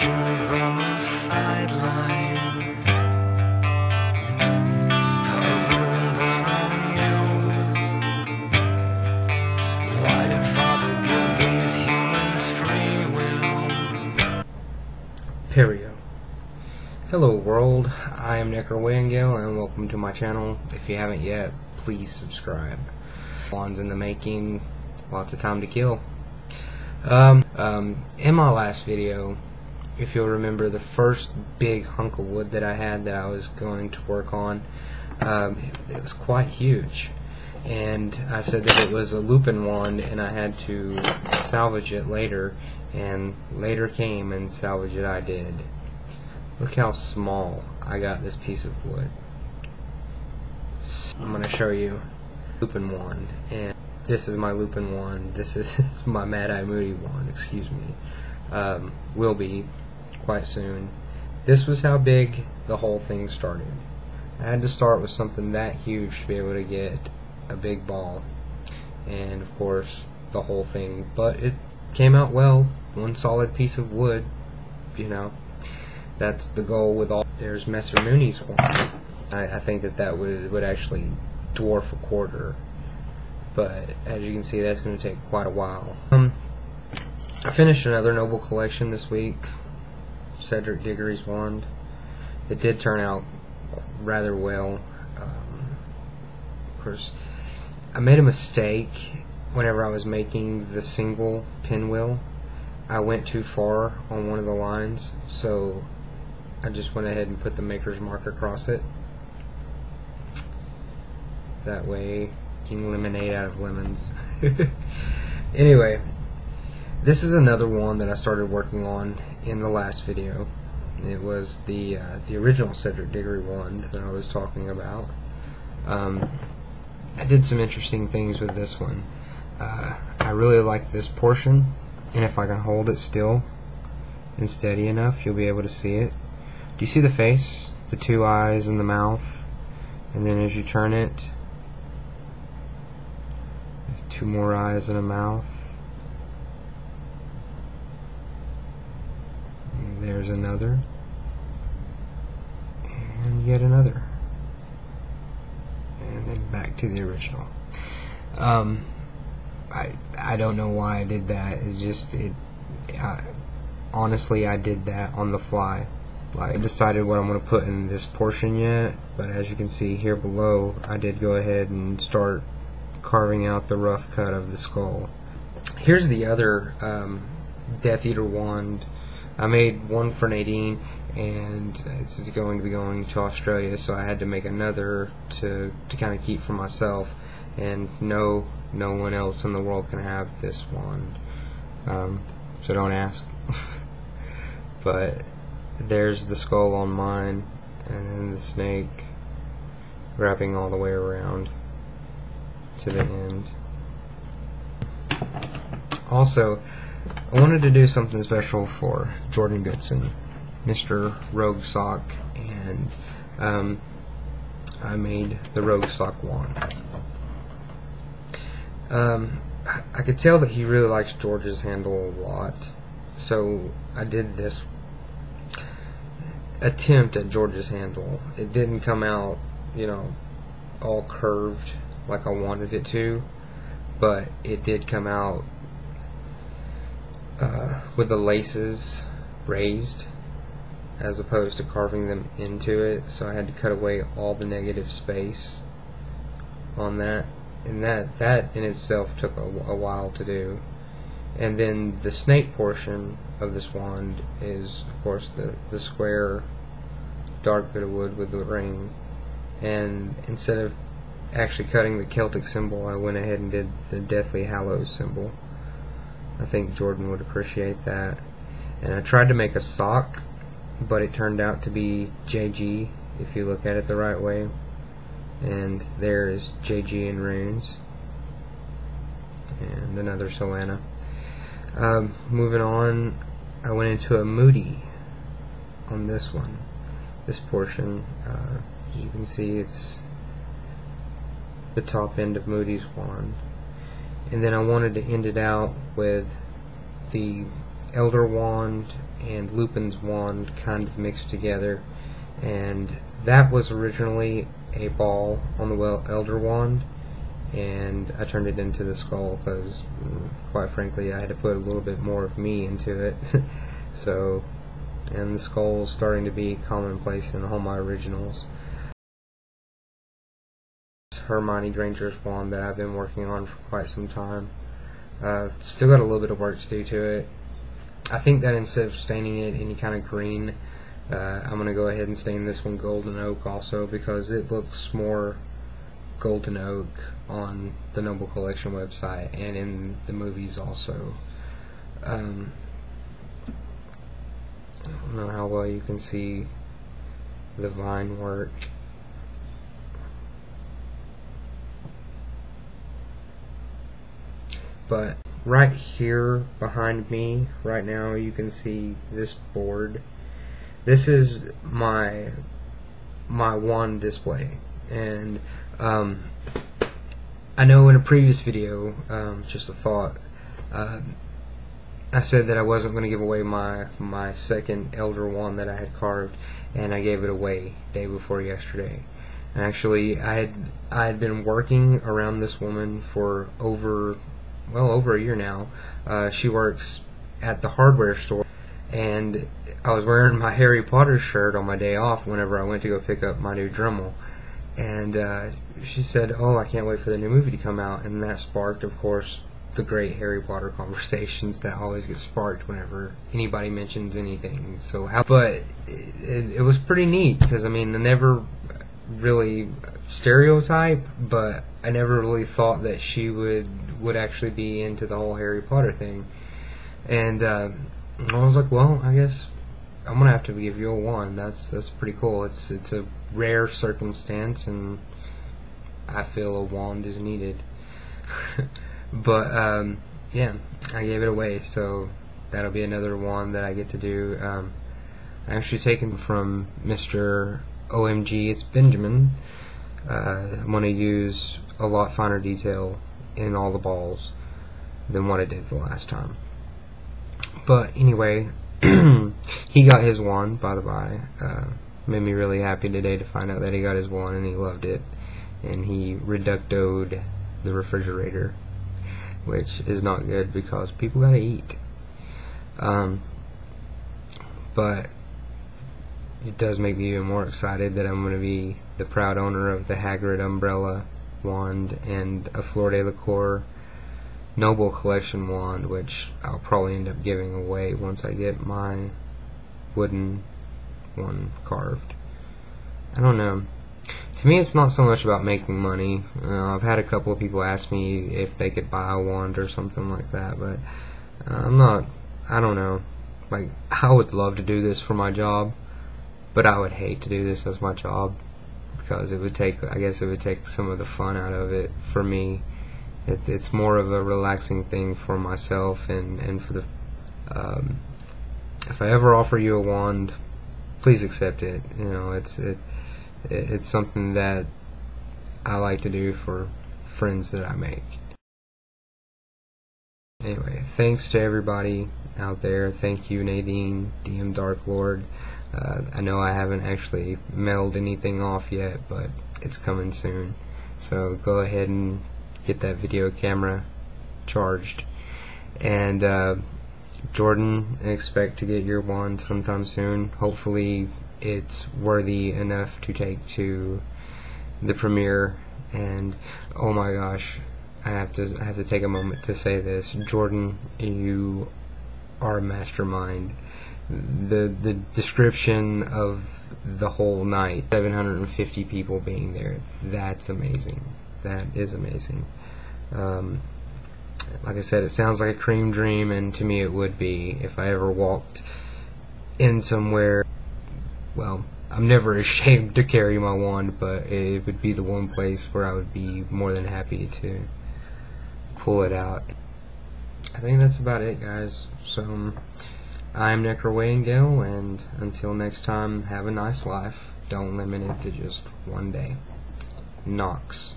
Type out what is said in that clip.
legends on the sideline, puzzled and amused. Why did Father give these humans free will? Perio. Hello world, I am necraweyen and welcome to my channel. If you haven't yet, please subscribe. One's in the making, lots of time to kill. In my last video, if you'll remember, the first big hunk of wood that I had that I was going to work on, it was quite huge, and I said that it was a Lupin wand and I had to salvage it later, and later came and salvage it I did. Look how small I got this piece of wood. I'm going to show you Lupin wand, and this is my Lupin wand. This is my Mad Eye Moody wand, excuse me. Will be quite soon. This was how big the whole thing started. I had to start with something that huge to be able to get a big ball, and of course the whole thing, but it came out well. One solid piece of wood, you know. That's the goal with all. There's Messer Mooney's wand. I think that would actually dwarf a quarter, but as you can see, that's going to take quite a while. I finished another Noble collection this week, Lupin Diggory's wand. It did turn out rather well. Of course, I made a mistake whenever I was making the single pinwheel. I went too far on one of the lines, so I just went ahead and put the maker's mark across it. That way, making lemonade out of lemons. Anyway, this is another one that I started working on in the last video. It was the original Lupin Diggory wand that I was talking about. I did some interesting things with this one. I really like this portion, and if I can hold it still and steady enough, you'll be able to see it. Do you see the face? The two eyes and the mouth, and then as you turn it, two more eyes and a mouth. And there's another, and yet another, and then back to the original. I don't know why I did that. It's just honestly, I did that on the fly. I decided what I'm going to put in this portion yet, but as you can see here below, I did go ahead and start carving out the rough cut of the skull. Here's the other Death Eater wand. I made one for Nadine, and this is going to be going to Australia, so I had to make another to kind of keep for myself, and no one else in the world can have this wand, so don't ask. But there's the skull on mine, and then the snake wrapping all the way around to the end. Also, I wanted to do something special for Jordan Goodson, Mr. Rogue Sock, and I made the Rogue Sock wand. I could tell that he really likes George's handle a lot, so I did this attempt at George's handle. It didn't come out, you know, all curved like I wanted it to, but it did come out with the laces raised as opposed to carving them into it, so I had to cut away all the negative space on that, and that in itself took a while to do. And then the snake portion of this wand is, of course, the square dark bit of wood with the ring, and instead of actually cutting the Celtic symbol, I went ahead and did the Deathly Hallows symbol. I think Jordan would appreciate that. And I tried to make a sock, but it turned out to be JG if you look at it the right way, and there is JG in runes, and another Solana. Moving on, I went into a Moody on this one. This portion, as you can see, it's the top end of Moody's wand, and then I wanted to end it out with the Elder Wand and Lupin's Wand kind of mixed together, and that was originally a ball on the Elder Wand, and I turned it into the skull because, quite frankly, I had to put a little bit more of me into it. So, and the skull is starting to be commonplace in all my originals. Hermione Granger's wand that I've been working on for quite some time. Still got a little bit of work to do to it. I think that instead of staining it any kind of green, I'm going to go ahead and stain this one golden oak also, because it looks more golden oak on the Noble Collection website and in the movies also. I don't know how well you can see the vine work. But right here behind me right now you can see this board. This is my wand display, and I know in a previous video, just a thought, I said that I wasn't going to give away my second Elder Wand that I had carved, and I gave it away day before yesterday. And actually, I had been working around this woman for over a year now. She works at the hardware store, and I was wearing my Harry Potter shirt on my day off whenever I went to go pick up my new Dremel. And she said, "Oh, I can't wait for the new movie to come out," and that sparked, of course, the great Harry Potter conversations that always get sparked whenever anybody mentions anything. But it was pretty neat, because I mean, I never really stereotype, but I never really thought that she would actually be into the whole Harry Potter thing. And I was like, well, I guess I'm gonna have to give you a wand. That's pretty cool. It's a rare circumstance, and I feel a wand is needed. But yeah, I gave it away, so that'll be another wand that I get to do. I actually taken from Mr. OMG, it's Benjamin. I'm going to use a lot finer detail in all the balls than what I did the last time. But anyway, he got his wand, by the by. Made me really happy today to find out that he got his wand and he loved it. And he reductoed the refrigerator, which is not good because people gotta eat. But it does make me even more excited that I'm going to be the proud owner of the Hagrid umbrella wand and a Fleur de la Cour Noble Collection wand, which I'll probably end up giving away once I get my wooden one carved. I don't know. To me, it's not so much about making money. I've had a couple of people ask me if they could buy a wand or something like that, but I don't know. Like, I would love to do this for my job, but I would hate to do this as my job, because I guess it would take some of the fun out of it for me. It's more of a relaxing thing for myself, and for the if I ever offer you a wand, please accept it. You know, it's something that I like to do for friends that I make. Anyway, thanks to everybody out there. Thank you, Nadine, DM Dark Lord. I know I haven't actually mailed anything off yet, but it's coming soon. So go ahead and get that video camera charged. And Jordan, expect to get your wand sometime soon. Hopefully it's worthy enough to take to the premiere. And oh my gosh, I have to take a moment to say this. Jordan, you are a mastermind. The description of the whole night, 750 people being there, that's amazing. That is amazing. Like I said, it sounds like a cream dream, and to me it would be if I ever walked in somewhere. Well, I'm never ashamed to carry my wand, but it would be the one place where I would be more than happy to pull it out. I think that's about it, guys. So I'm necraweyen, and until next time, have a nice life. Don't limit it to just one day. Knox.